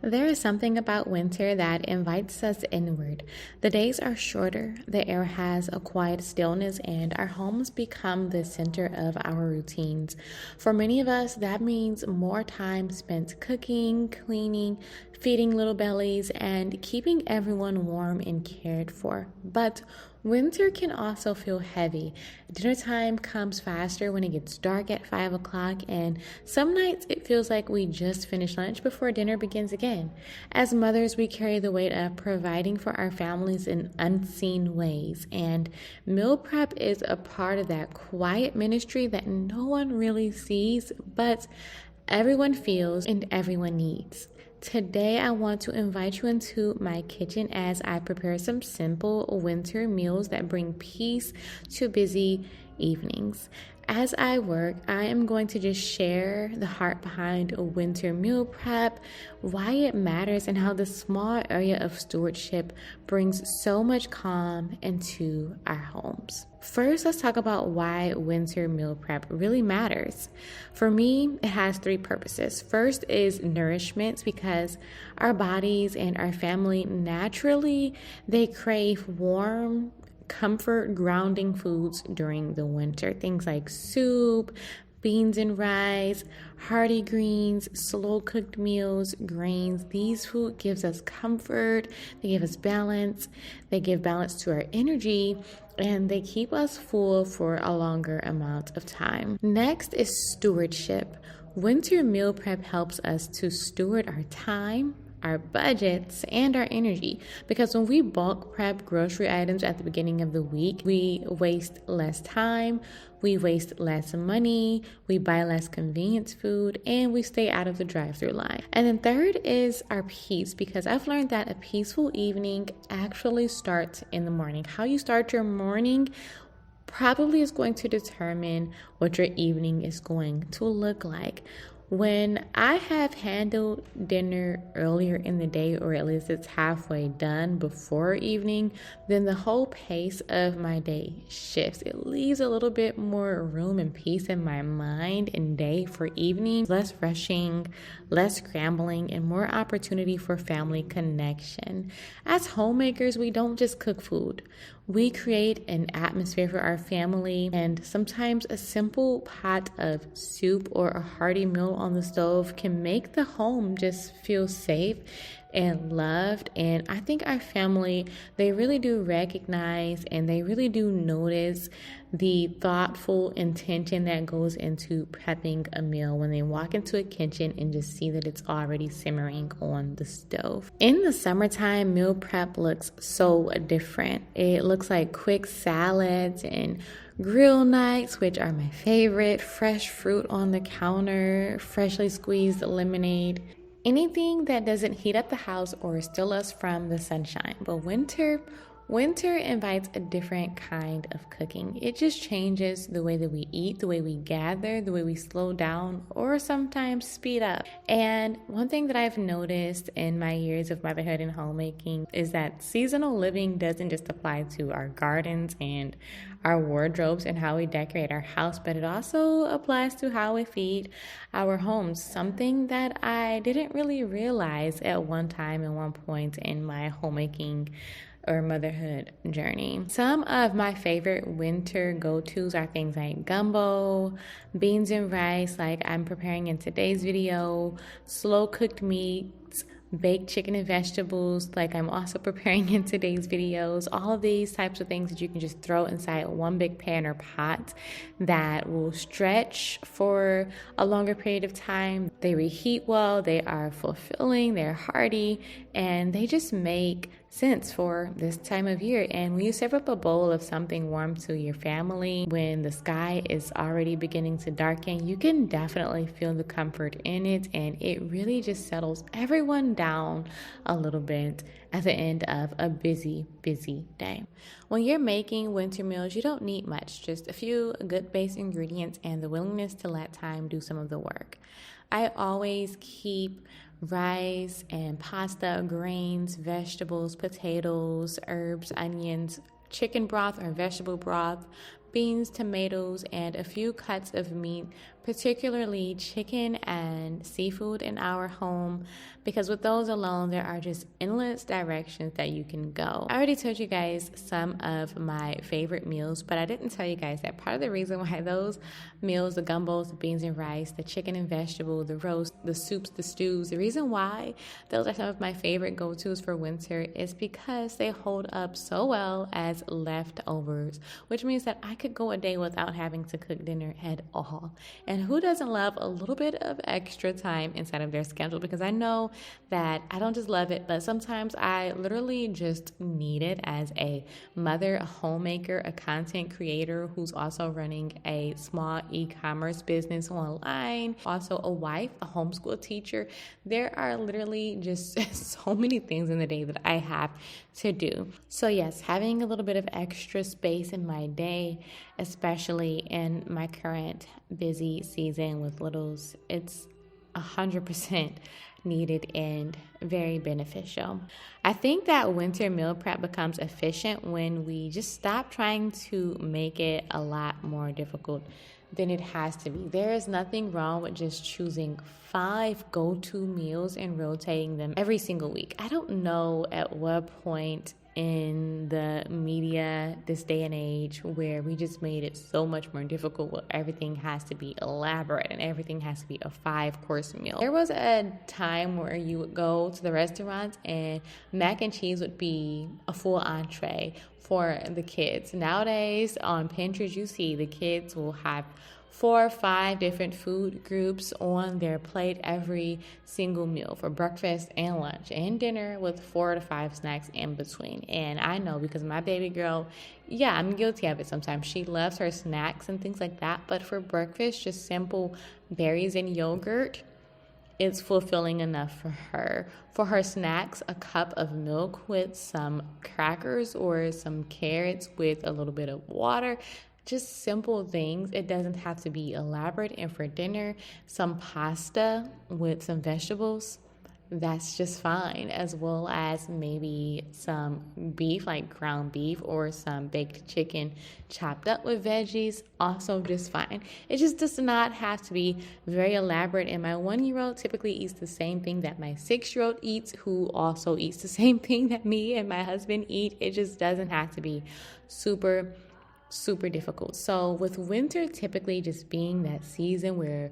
There is something about winter that invites us inward. The days are shorter, the air has a quiet stillness, and our homes become the center of our routines. For many of us, that means more time spent cooking, cleaning, feeding little bellies, and keeping everyone warm and cared for. But winter can also feel heavy. Dinner time comes faster when it gets dark at 5 o'clock, and some nights it feels like we just finished lunch before dinner begins again. As mothers, we carry the weight of providing for our families in unseen ways, and meal prep is a part of that quiet ministry that no one really sees, but everyone feels and everyone needs. Today, I want to invite you into my kitchen as I prepare some simple winter meals that bring peace to busy evenings. As I work, I am going to just share the heart behind a winter meal prep, why it matters, and how the small area of stewardship brings so much calm into our homes. First, let's talk about why winter meal prep really matters. For me, it has three purposes. First is nourishment, because our bodies and our family naturally, they crave warm, comfort grounding foods during the winter. Things like soup, beans and rice, hearty greens, slow cooked meals, grains. These food gives us comfort, they give us balance, they give balance to our energy, and they keep us full for a longer amount of time. Next is stewardship. Winter meal prep helps us to steward our time, our budgets, and our energy, because when we bulk prep grocery items at the beginning of the week, we waste less time, we waste less money, we buy less convenience food, and we stay out of the drive-thru line. And then third is our peace, because I've learned that a peaceful evening actually starts in the morning. How you start your morning probably is going to determine what your evening is going to look like. When I have handled dinner earlier in the day, or at least it's halfway done before evening, then the whole pace of my day shifts. It leaves a little bit more room and peace in my mind and day for evening. Less rushing, less scrambling, and more opportunity for family connection. As homemakers, we don't just cook food. We create an atmosphere for our family, and sometimes a simple pot of soup or a hearty meal on the stove can make the home just feel safe and loved. And I think our family, they really do recognize and they really do notice the thoughtful intention that goes into prepping a meal when they walk into a kitchen and just see that it's already simmering on the stove. In the summertime, meal prep looks so different. It looks like quick salads and grill nights, which are my favorite, fresh fruit on the counter, freshly squeezed lemonade. Anything that doesn't heat up the house or steal us from the sunshine. But winter invites a different kind of cooking. It just changes the way that we eat, the way we gather, the way we slow down, or sometimes speed up. And one thing that I've noticed in my years of motherhood and homemaking is that seasonal living doesn't just apply to our gardens and our wardrobes and how we decorate our house, but it also applies to how we feed our homes. Something that I didn't really realize at one point in my homemaking or motherhood journey. Some of my favorite winter go-tos are things like gumbo, beans and rice like I'm preparing in today's video, slow cooked meats, baked chicken and vegetables like I'm also preparing in today's videos. All of these types of things that you can just throw inside one big pan or pot that will stretch for a longer period of time. They reheat well, they are fulfilling, they're hearty, and they just make sense for this time of year. And when you serve up a bowl of something warm to your family when the sky is already beginning to darken, you can definitely feel the comfort in it, and it really just settles everyone down a little bit at the end of a busy day. When you're making winter meals, you don't need much, just a few good base ingredients and the willingness to let time do some of the work. I always keep rice and pasta, grains, vegetables, potatoes, herbs, onions, chicken broth or vegetable broth, beans, tomatoes, and a few cuts of meat particularly chicken and seafood in our home, because with those alone, there are just endless directions that you can go. I already told you guys some of my favorite meals, but I didn't tell you guys that part of the reason why those meals, the gumbos, the beans and rice, the chicken and vegetable, the roast, the soups, the stews, the reason why those are some of my favorite go-tos for winter is because they hold up so well as leftovers, which means that I could go a day without having to cook dinner at all. And who doesn't love a little bit of extra time inside of their schedule? Because I know that I don't just love it, but sometimes I literally just need it as a mother, a homemaker, a content creator who's also running a small e-commerce business online, also a wife, a homeschool teacher. There are literally just so many things in the day that I have to do. So yes, having a little bit of extra space in my day, especially in my current busy season with littles, it's 100% needed and very beneficial. I think that winter meal prep becomes efficient when we just stop trying to make it a lot more difficult than it has to be. There is nothing wrong with just choosing 5 go-to meals and rotating them every single week. I don't know at what point in the media this day and age where we just made it so much more difficult where everything has to be elaborate and everything has to be a 5-course meal. There was a time where you would go to the restaurants and mac and cheese would be a full entree for the kids. Nowadays on Pinterest, you see the kids will have 4 or 5 different food groups on their plate every single meal for breakfast and lunch and dinner with 4 to 5 snacks in between. And I know because my baby girl, yeah, I'm guilty of it sometimes. She loves her snacks and things like that. But for breakfast, just simple berries and yogurt, it's fulfilling enough for her. For her snacks, a cup of milk with some crackers or some carrots with a little bit of water. Just simple things. It doesn't have to be elaborate. And for dinner, some pasta with some vegetables, that's just fine, as well as maybe some beef, like ground beef, or some baked chicken chopped up with veggies, also just fine. It just does not have to be very elaborate. And my 1-year-old typically eats the same thing that my 6-year-old eats, who also eats the same thing that me and my husband eat. It just doesn't have to be super difficult. So with winter typically just being that season where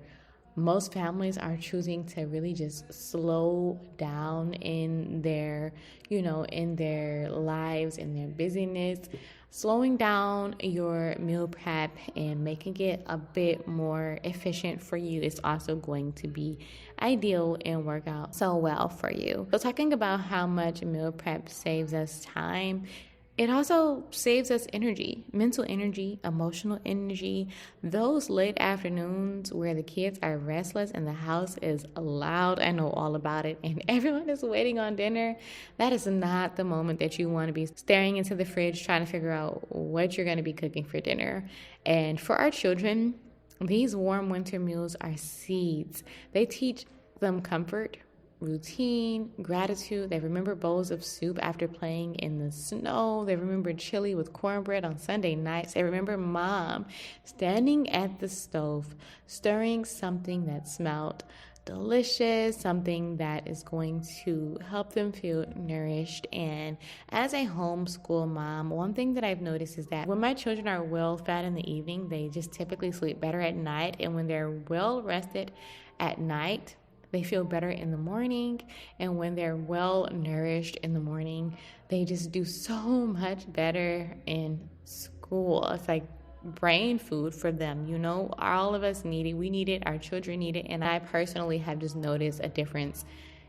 most families are choosing to really just slow down in their, in their lives, in their busyness, slowing down your meal prep and making it a bit more efficient for you is also going to be ideal and work out so well for you. So talking about how much meal prep saves us time, it also saves us energy, mental energy, emotional energy. Those late afternoons where the kids are restless and the house is loud, I know all about it, and everyone is waiting on dinner. That is not the moment that you want to be staring into the fridge trying to figure out what you're going to be cooking for dinner. And for our children, these warm winter meals are seeds. They teach them comfort, routine, gratitude. They remember bowls of soup after playing in the snow. They remember chili with cornbread on Sunday nights. They remember mom standing at the stove, stirring something that smelled delicious, something that is going to help them feel nourished. And as a homeschool mom, one thing that I've noticed is that when my children are well fed in the evening, they just typically sleep better at night. And when they're well rested at night, they feel better in the morning, and when they're well nourished in the morning, they just do so much better in school. It's like brain food for them. All of us need it. We need it. Our children need it. And I personally have just noticed a difference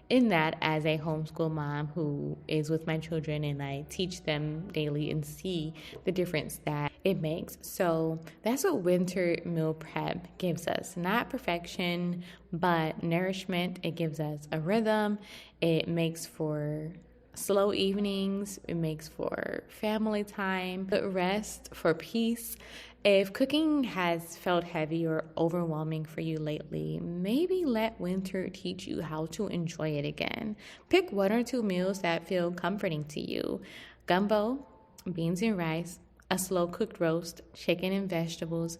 in that as a homeschool mom who is with my children, and I teach them daily and see the difference that it makes. So that's what winter meal prep gives us. Not perfection, but nourishment. It gives us a rhythm. It makes for slow evenings. It makes for family time, but rest, for peace. If cooking has felt heavy or overwhelming for you lately, maybe let winter teach you how to enjoy it again. Pick 1 or 2 meals that feel comforting to you. Gumbo, beans and rice, a slow cooked roast, chicken and vegetables,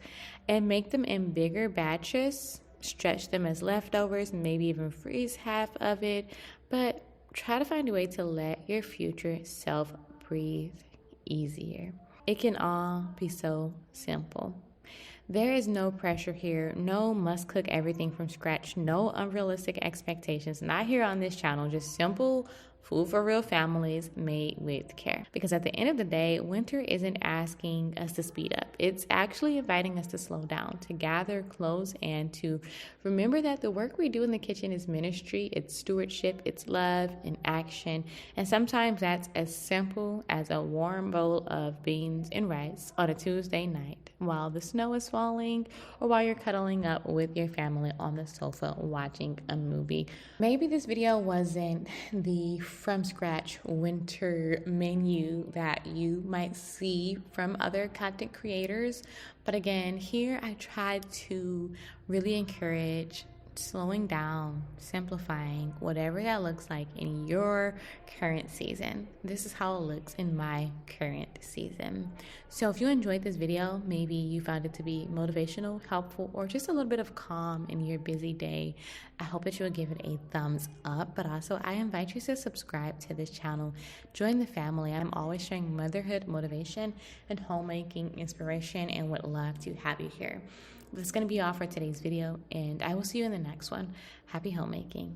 and make them in bigger batches. Stretch them as leftovers, maybe even freeze half of it, but try to find a way to let your future self breathe easier. It can all be so simple. There is no pressure here, no must cook everything from scratch, no unrealistic expectations. Not here on this channel, just simple food for real families made with care. Because at the end of the day, winter isn't asking us to speed up. It's actually inviting us to slow down, to gather close, and to remember that the work we do in the kitchen is ministry, it's stewardship, it's love and action. And sometimes that's as simple as a warm bowl of beans and rice on a Tuesday night while the snow is falling or while you're cuddling up with your family on the sofa watching a movie. Maybe this video wasn't the from scratch winter menu that you might see from other content creators, but again, here I tried to really encourage slowing down, simplifying, whatever that looks like in your current season. This is how it looks in my current season. So if you enjoyed this video, maybe you found it to be motivational, helpful, or just a little bit of calm in your busy day, I hope that you will give it a thumbs up. But also, I invite you to subscribe to this channel. Join the family. I'm always sharing motherhood motivation and homemaking inspiration, and would love to have you here. That's going to be all for today's video, and I will see you in the next one. Happy homemaking.